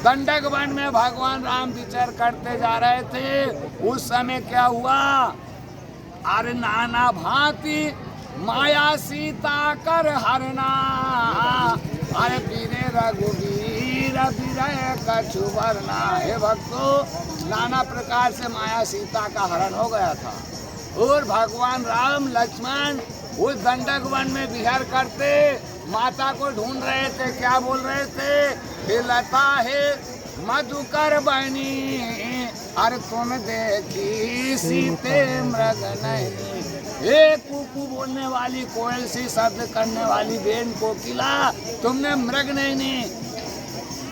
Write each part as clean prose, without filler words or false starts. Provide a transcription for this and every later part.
दंडक वन में भगवान राम विचर करते जा रहे थे। उस समय क्या हुआ, अरे नाना भांति माया सीता कर हरना, अरे बीरे रघुवीर विरय कछु वरना। हे भक्तों, नाना प्रकार से माया सीता का हरण हो गया था और भगवान राम लक्ष्मण उस दंडक वन में विहर करते माता को ढूंढ रहे थे। क्या बोल रहे थे, हे लता है मधुकर बनी, अरे तुम देखी सीते मृग नैनी। एक कुकू बोलने वाली कोयल सी शब्द करने वाली बेन कोकिला, तुमने मृग नैनी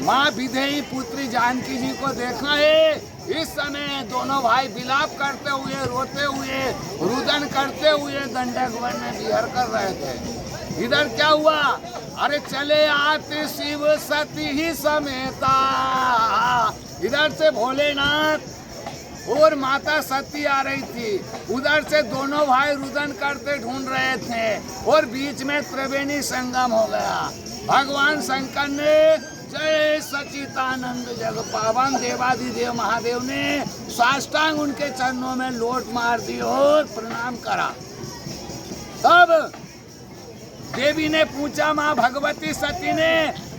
माँ विदेही पुत्री जानकी जी को देखा है। इस समय दोनों भाई विलाप करते हुए, रोते हुए, रुदन करते हुए दंडक वन में विहर कर रहे थे। इधर क्या हुआ, अरे चले आते शिव सती ही समेता। इधर से भोलेनाथ और माता सती आ रही थी, उधर से दोनों भाई रुदन करते ढूंढ रहे थे और बीच में त्रिवेणी संगम हो गया। भगवान शंकर ने जय सचितानंद जग पावन देवादिदेव महादेव ने साष्टांग उनके चरणों में लोट मार दी और प्रणाम करा। तब देवी ने पूछा, माँ भगवती सती ने,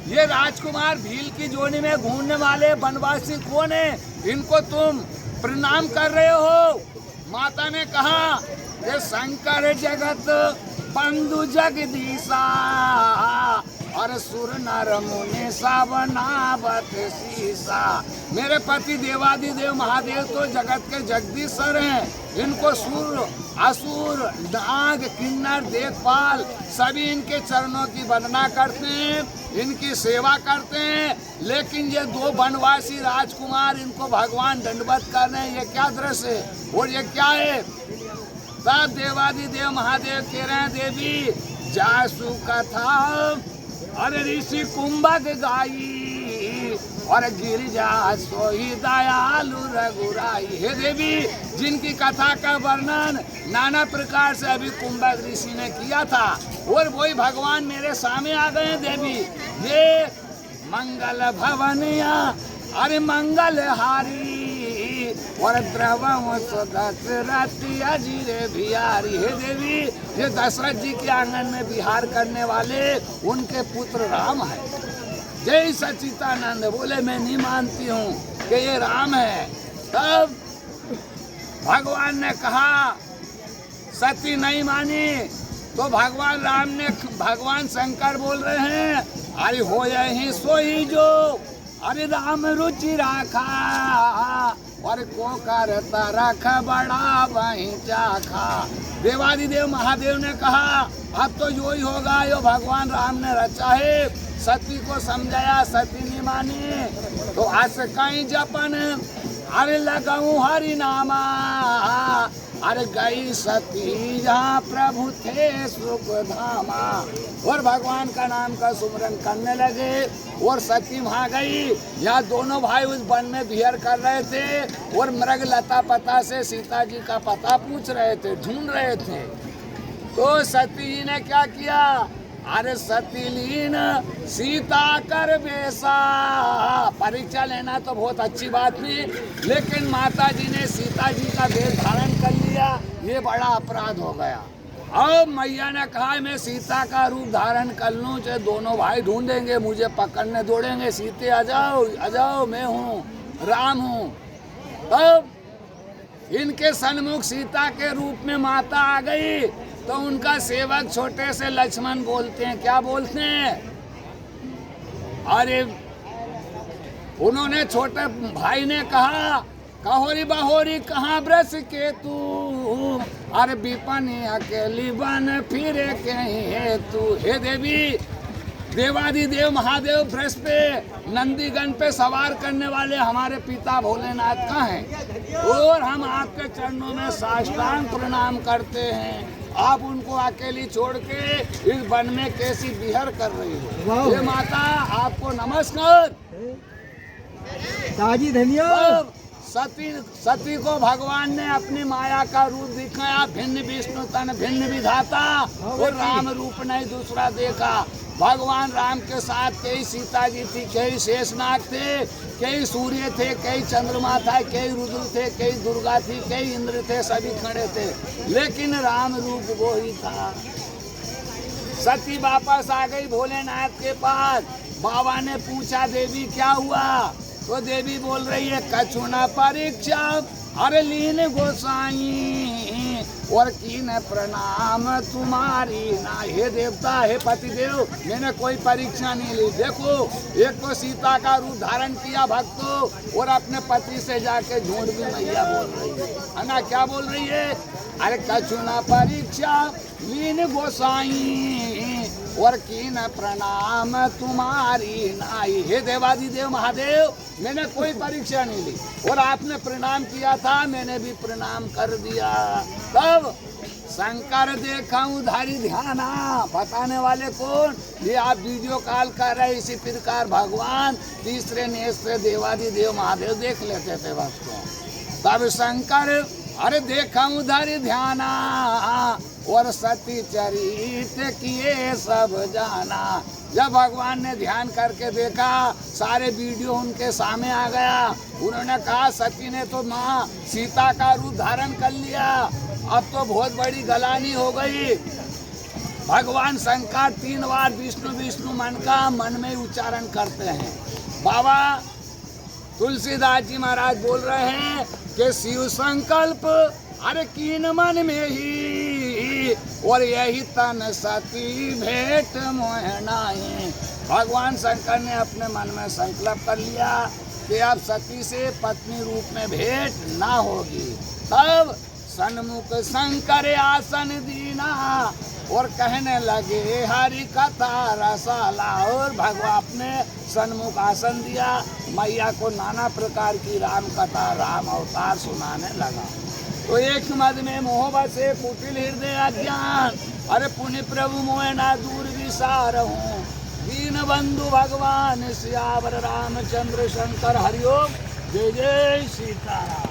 ये राजकुमार भील की जोनी में घूमने वाले वनवासी कौन है, इनको तुम प्रणाम कर रहे हो? माता ने कहा, ये शंकर जगत बंधु जगदीशा, और सुर नर मुनि सावनावत सीसा। मेरे पति देवादिदेव महादेव तो जगत के जगदीश्वर हैं। इनको सुर असुर नाग किन्नर देखभाल सभी इनके चरणों की वंदना करते हैं, इनकी सेवा करते हैं। लेकिन ये दो वनवासी राजकुमार, इनको भगवान दंडवत कर रहे हैं। ये क्या दृश्य है और ये क्या है? तब देवादिदेव महादेव कह रहे हैं, देवी जासु कथा अरे ऋषि कुंभक गाई, और गिरिजा सोई दयालु रघुराई। हे देवी, जिनकी कथा का वर्णन नाना प्रकार से अभी कुंभक ऋषि ने किया था, और वही भगवान मेरे सामने आ गए हैं। देवी, ये मंगल भवनिया अरे मंगल हारी, और द्रवम दशरथी अजीरे बिहारी। हे देवी, ये दशरथ जी के आंगन में विहार करने वाले उनके पुत्र राम है। जय सचितानंद। बोले, मैं नहीं मानती हूँ कि ये राम है। तब भगवान ने कहा, सती नहीं मानी तो भगवान राम ने, भगवान शंकर बोल रहे हैं, अरे हो यही सोई जो अरे राम रुचि राखा, और को करता रख बड़ा वही चाखा। देवादिदेव महादेव ने कहा, अब तो यो ही होगा जो भगवान राम ने रचा है। सती को समझाया, सती नहीं मानी तो आज कहीं जपन अरे लगाऊं हरि नामा, अरे गई सती जहाँ प्रभु थे सुख धामा। और भगवान का नाम का सुमरन करने लगे और सती वहाँ गई। यहाँ दोनों भाई उस वन में विहर कर रहे थे और मृग लता पता से सीता जी का पता पूछ रहे थे, ढूंढ रहे थे। तो सती जी ने क्या किया, अरे सतीलीन सीता कर बेसा। परीक्षा लेना तो बहुत अच्छी बात नहीं, लेकिन माता जी ने सीता जी का वेश धारण कर लिया, ये बड़ा अपराध हो गया। अब मैया ने कहा, मैं सीता का रूप धारण कर लूं, चाहे दोनों भाई ढूंढेंगे, मुझे पकड़ने दौड़ेंगे, सीते आ जाओ आ जाओ, मैं हूँ राम हूँ। तब इनके सन्मुख सीता के रूप में माता आ गई तो उनका सेवक छोटे से लक्ष्मण बोलते हैं, क्या बोलते हैं, अरे उन्होंने छोटे भाई ने कहा, कहोरी बहोरी कहाँ ब्रश के तू, अरे विपनी अकेली बन फिरे कहीं है तू। हे देवी, देवादिदेव महादेव ब्रश पे नंदीगण पे सवार करने वाले हमारे पिता भोलेनाथ कहाँ हैं, और हम आपके चरणों में साष्टांग प्रणाम करते हैं। आप उनको अकेली छोड़ के इस वन में कैसी विहर कर रही हो। ये माता आपको नमस्कार। ताजी धन्यवाद। सती को भगवान ने अपनी माया का रूप दिखाया, भिन्न विष्णु तन भिन्न विधाता, और राम रूप नहीं दूसरा देखा। भगवान राम के साथ कई सीता जी थी, कई शेषनाग थे, कई सूर्य थे, कई चंद्रमा था, कई रुद्र थे, कई दुर्गा थी, कई इंद्र थे, सभी खड़े थे, लेकिन राम रूप वो ही था। सती वापस आ गई भोलेनाथ के पास। बाबा ने पूछा देवी क्या हुआ, तो देवी बोल रही है कछु न परीक्षा अरे लीन गोसाई और कीन प्रणाम तुम्हारी ना। हे देवता, हे पतिदेव, मैंने कोई परीक्षा नहीं ली। देखो, एक तो सीता का रूप धारण किया भक्तों, और अपने पति से जाके झूठ भी मैया बोल रही है ना। क्या बोल रही है? अरे कछु न परीक्षा लीन गोसाई और कीन प्रणाम तुम्हारी नाई। हे देवादिदेव महादेव, मैंने कोई परीक्षा नहीं ली, और आपने प्रणाम किया था, मैंने भी प्रणाम कर दिया। तब शंकर देखा उधारी ध्याना। बताने वाले कौन? ये आप वीडियो कॉल कर रहे, इसी प्रकार भगवान तीसरे नेत्र देवादिदेव महादेव देख लेते थे भक्तों। तब शंकर अरे देखा उधारी ध्याना और सती चरित किए सब जाना। जब भगवान ने ध्यान करके देखा, सारे वीडियो उनके सामने आ गया। उन्होंने कहा सती ने तो माँ सीता का रूप धारण कर लिया, अब तो बहुत बड़ी गलानी हो गई। भगवान शंकर 3 बार विष्णु विष्णु मन में उच्चारण करते हैं। बाबा तुलसीदास जी महाराज बोल रहे हैं कि शिव संकल्प अरे कीन मन में ही और यही तन सती भेंट मोहनाई। भगवान शंकर ने अपने मन में संकल्प कर लिया कि अब सती से पत्नी रूप में भेंट ना होगी। तब सन्मुख शंकर आसन दीना और कहने लगे हरि कथा रसाला। और भगवान अपने सन्मुख आसन दिया, मैया को नाना प्रकार की राम कथा, राम अवतार सुनाने लगा। तो एक मद में मोहब्बत से कुटिल हृदय अज्ञान अरे पुण्य प्रभु मोह ना दूर विसार हूँ। दीन बंधु भगवान सियावर रामचंद्र शंकर हरिओम। जय जय सीताराम।